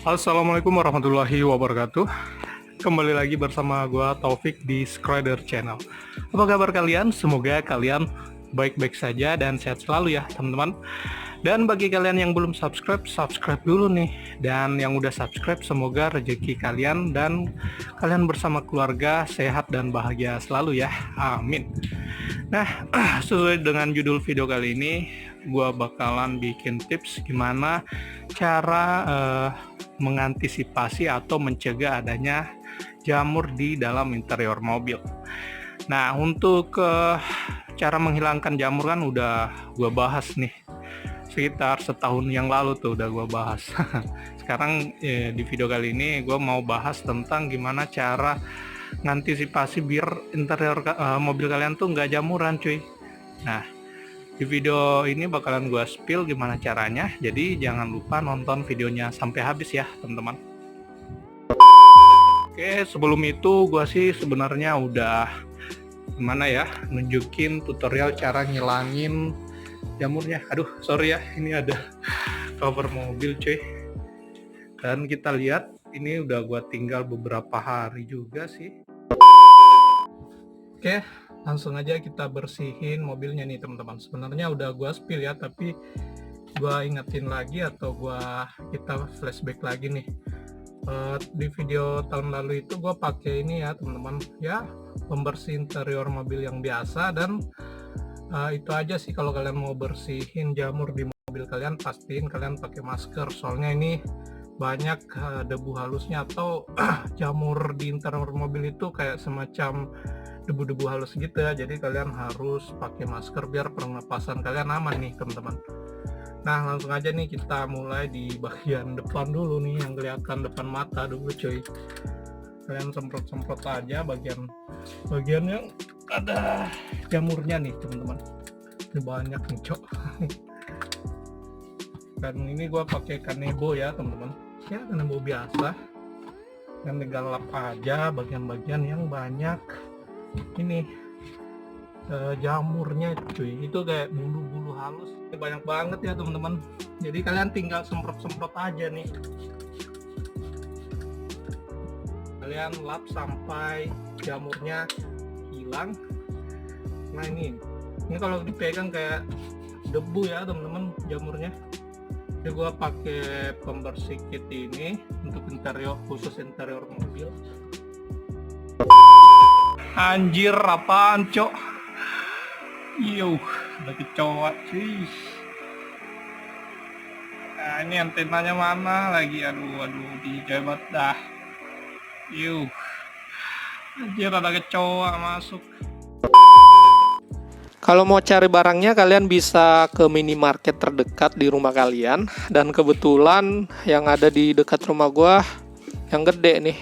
Assalamualaikum warahmatullahi wabarakatuh. Kembali lagi bersama gua Taufik di Skrider Channel. Apa kabar kalian? Semoga kalian baik-baik saja dan sehat selalu ya teman-teman. Dan bagi kalian yang belum subscribe, subscribe dulu nih. Dan yang udah subscribe, semoga rezeki kalian dan kalian bersama keluarga sehat dan bahagia selalu ya. Amin. Nah, sesuai dengan judul video kali ini, gua bakalan bikin tips gimana cara mengantisipasi atau mencegah adanya jamur di dalam interior mobil. Nah, untuk cara menghilangkan jamur kan udah gua bahas nih sekitar setahun yang lalu tuh udah gue bahas. Sekarang di video kali ini gue mau bahas tentang gimana cara ngantisipasi biar interior mobil kalian tuh nggak jamuran cuy. Nah, di video ini bakalan gue spill gimana caranya, jadi jangan lupa nonton videonya sampai habis ya teman-teman. Oke, sebelum itu gue sih sebenarnya udah gimana ya nunjukin tutorial cara ngilangin jamurnya. Aduh sorry ya, ini ada cover mobil cuy. Dan kita lihat ini udah gua tinggal beberapa hari juga sih. Oke, langsung aja kita bersihin mobilnya nih teman-teman. Sebenarnya udah gua spill ya, tapi gua ingetin lagi atau kita flashback lagi nih. Di video tahun lalu itu gua pakai ini ya teman-teman ya, pembersih interior mobil yang biasa. Dan itu aja sih, kalau kalian mau bersihin jamur di mobil kalian pastiin kalian pakai masker, soalnya ini banyak debu halusnya atau jamur di interior mobil itu kayak semacam debu-debu halus gitu ya, jadi kalian harus pakai masker biar pernapasan kalian aman nih teman-teman. Nah, langsung aja nih kita mulai di bagian depan dulu nih, yang kelihatan depan mata dulu cuy. Kalian semprot-semprot aja bagian yang ada jamurnya nih teman-teman. Ini banyak nih cok. Dan ini gua pakai kanebo ya teman-teman, ya kanebo biasa. Dan tinggal lap aja bagian-bagian yang banyak ini jamurnya cuy. Itu kayak bulu-bulu halus, ini banyak banget ya teman-teman. Jadi kalian tinggal semprot-semprot aja nih, kalian lap sampai jamurnya hilang. Nah ini kalau dipegang kayak debu ya teman-teman jamurnya. Jadi gua pakai pembersih kit ini untuk interior, khusus interior mobil. Anjir, apaan cok? Yuh, ada kecoa cuy. Nah ini antenanya mana lagi? Aduh dijauh banget dah. Yuh, anjir ada kecoa masuk. Kalau mau cari barangnya, kalian bisa ke minimarket terdekat di rumah kalian. Dan kebetulan yang ada di dekat rumah gua yang gede nih,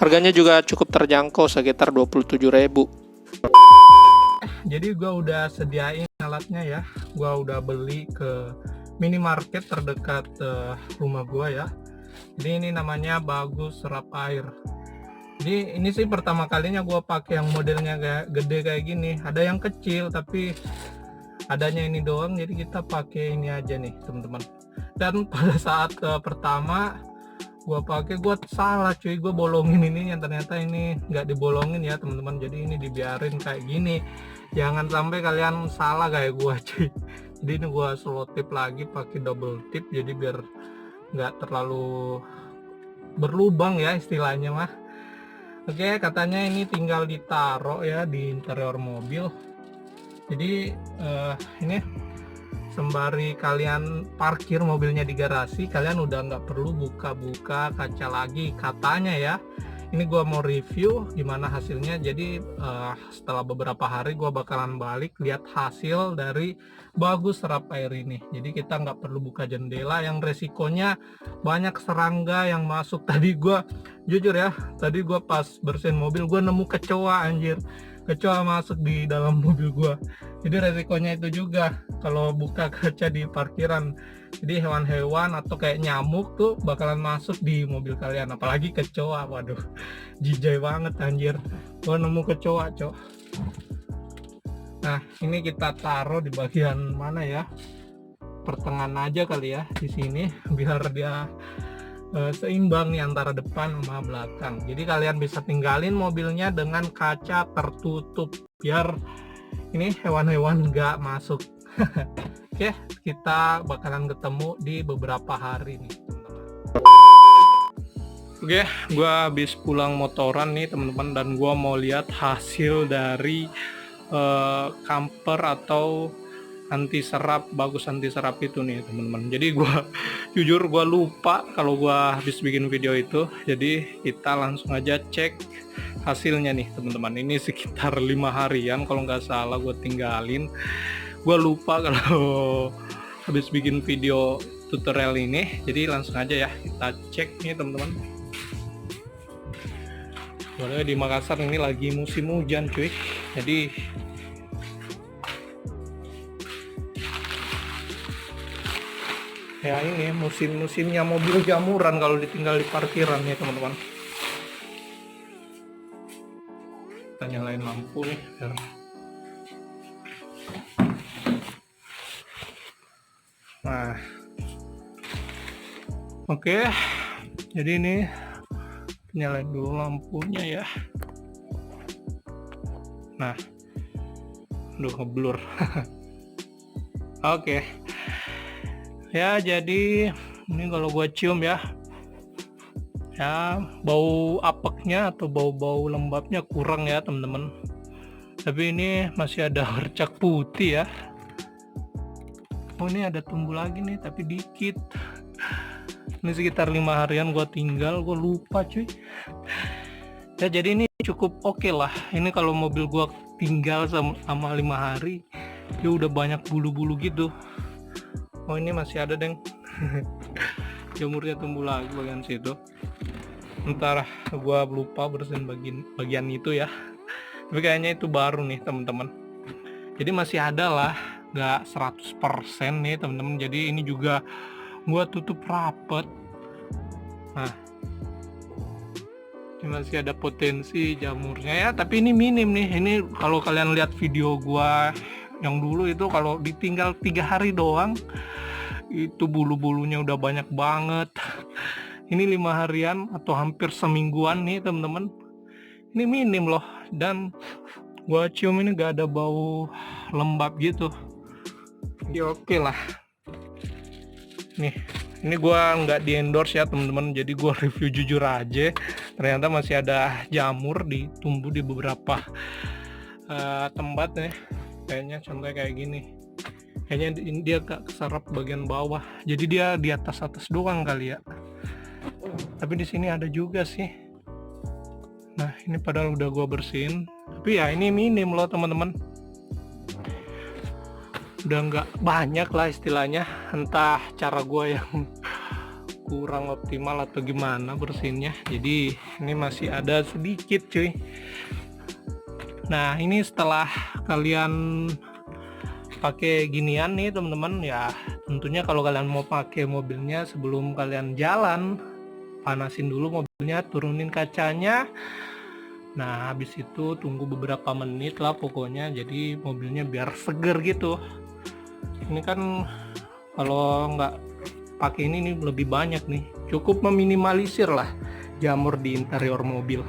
harganya juga cukup terjangkau, sekitar 27.000. Jadi gua udah sediain alatnya ya, gua udah beli ke minimarket terdekat rumah gua ya. Jadi ini namanya Bagus Serap Air. Jadi ini sih pertama kalinya gue pakai yang modelnya kayak gede kayak gini. Ada yang kecil tapi adanya ini doang, jadi kita pakai ini aja nih teman-teman. Dan pada saat pertama gue pakai, gue salah cuy, gue bolongin ini, yang ternyata ini nggak dibolongin ya teman-teman. Jadi ini dibiarin kayak gini. Jangan sampai kalian salah kayak gue cuy. Jadi ini gue slow tip lagi pakai double tip, jadi biar nggak terlalu berlubang ya istilahnya mah. Oke, katanya ini tinggal ditaruh ya di interior mobil. Jadi ini sembari kalian parkir mobilnya di garasi, kalian udah nggak perlu buka-buka kaca lagi katanya ya. Ini gua mau review gimana hasilnya. Jadi setelah beberapa hari gua bakalan balik lihat hasil dari Bagus Serap Air ini. Jadi kita nggak perlu buka jendela yang resikonya banyak serangga yang masuk. Tadi gua jujur ya, tadi gua pas bersihin mobil gua nemu kecoa anjir. Kecoa masuk di dalam mobil gua. Jadi resikonya itu juga kalau buka kaca di parkiran. Jadi hewan-hewan atau kayak nyamuk tuh bakalan masuk di mobil kalian, apalagi kecoa. Waduh, jijai banget anjir. Gua nemu kecoa, cok. Nah, ini kita taruh di bagian mana ya? Pertengahan aja kali ya, di sini biar dia seimbang nih antara depan sama belakang. Jadi kalian bisa tinggalin mobilnya dengan kaca tertutup biar ini hewan-hewan nggak masuk. Oke, kita bakalan ketemu di beberapa hari nih teman-teman. Oke, gua habis pulang motoran nih teman-teman, dan gua mau lihat hasil dari camper atau anti serap, bagus anti serap itu nih teman-teman. Jadi gua jujur gua lupa kalau gua habis bikin video itu. Jadi kita langsung aja cek hasilnya nih teman-teman. Ini sekitar 5 harian kalau nggak salah gua tinggalin. Gua lupa kalau habis bikin video tutorial ini. Jadi langsung aja ya kita cek nih teman-teman. Soalnya di Makassar ini lagi musim hujan cuy, jadi ya ini musim-musimnya mobil jamuran kalau ditinggal di parkiran ya teman-teman. Kita nyalain lampu nih biar nah oke. Jadi ini nyalain dulu lampunya ya. Nah, aduh ngeblur. Oke. Ya, jadi ini kalau gua cium ya, bau apeknya atau bau-bau lembabnya kurang ya teman-teman. Tapi ini masih ada bercak putih ya. Oh, ini ada tumbuh lagi nih, tapi dikit. Ini sekitar 5 harian gua tinggal, gua lupa cuy. Ya jadi ini cukup oke lah. Ini kalau mobil gua tinggal sama 5 hari, dia udah banyak bulu-bulu gitu. Oh ini masih ada deng. Jamurnya tumbuh lagi bagian situ. Ntar gua lupa bersihin bagian itu ya. Tapi kayaknya itu baru nih teman-teman. Jadi masih ada lah, nggak 100% nih teman-teman. Jadi ini juga gua tutup rapet. Nah, ini masih ada potensi jamurnya ya, tapi ini minim nih. Ini kalau kalian lihat video gua yang dulu itu, kalau ditinggal 3 hari doang itu bulu-bulunya udah banyak banget. Ini 5 harian atau hampir semingguan nih teman-teman. Ini minim loh, dan gua cium ini gak ada bau lembab gitu. Jadi oke lah. Nih, ini gua nggak di endorse ya teman-teman, jadi gua review jujur aja. Ternyata masih ada jamur tumbuh di beberapa tempat nih. Kayaknya contohnya kayak gini. Kayaknya dia gak keserap bagian bawah, jadi dia di atas doang kali ya. Tapi di sini ada juga sih. Nah ini padahal udah gua bersihin, tapi ya ini minim loh teman-teman. Udah nggak banyak lah istilahnya, entah cara gue yang kurang optimal atau gimana bersihinnya. Jadi ini masih ada sedikit cuy. Nah ini setelah kalian pakai ginian nih teman-teman ya, tentunya kalau kalian mau pakai mobilnya, sebelum kalian jalan panasin dulu mobilnya, turunin kacanya. Nah habis itu tunggu beberapa menit lah pokoknya, jadi mobilnya biar seger gitu. Ini kan kalau nggak pakai ini lebih banyak nih, cukup meminimalisir lah jamur di interior mobil.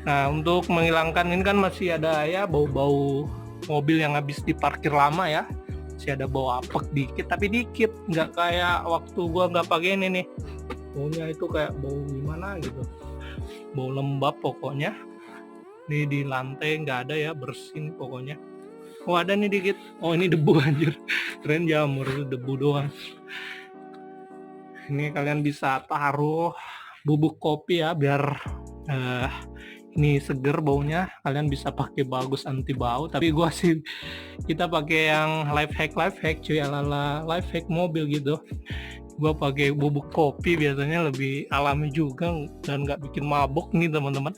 Nah untuk menghilangkan ini kan masih ada ya bau-bau mobil yang habis diparkir lama ya, masih ada bau apek dikit, tapi dikit, nggak kayak waktu gua nggak pakai ini nih. Baunya itu kayak bau gimana gitu, bau lembab pokoknya. Ini di lantai nggak ada ya, bersih pokoknya. Oh ada nih dikit. Oh ini debu anjir. Keren jamur, itu debu doang. Ini kalian bisa taruh bubuk kopi ya biar ini seger baunya. Kalian bisa pakai bagus anti bau, tapi gua sih kita pakai yang life hack cuy, ala life hack mobil gitu. Gua pakai bubuk kopi, biasanya lebih alami juga dan nggak bikin mabuk nih teman-teman.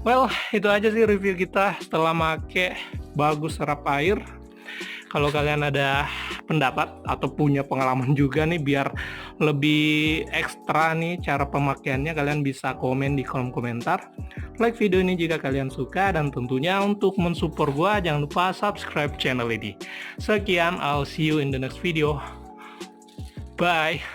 Well, itu aja sih review kita setelah make bagus serap air. Kalau kalian ada pendapat atau punya pengalaman juga nih biar lebih ekstra nih cara pemakaiannya, kalian bisa komen di kolom komentar. Like video ini jika kalian suka, dan tentunya untuk mensupport gua jangan lupa subscribe channel ini. Sekian, I'll see you in the next video. Bye.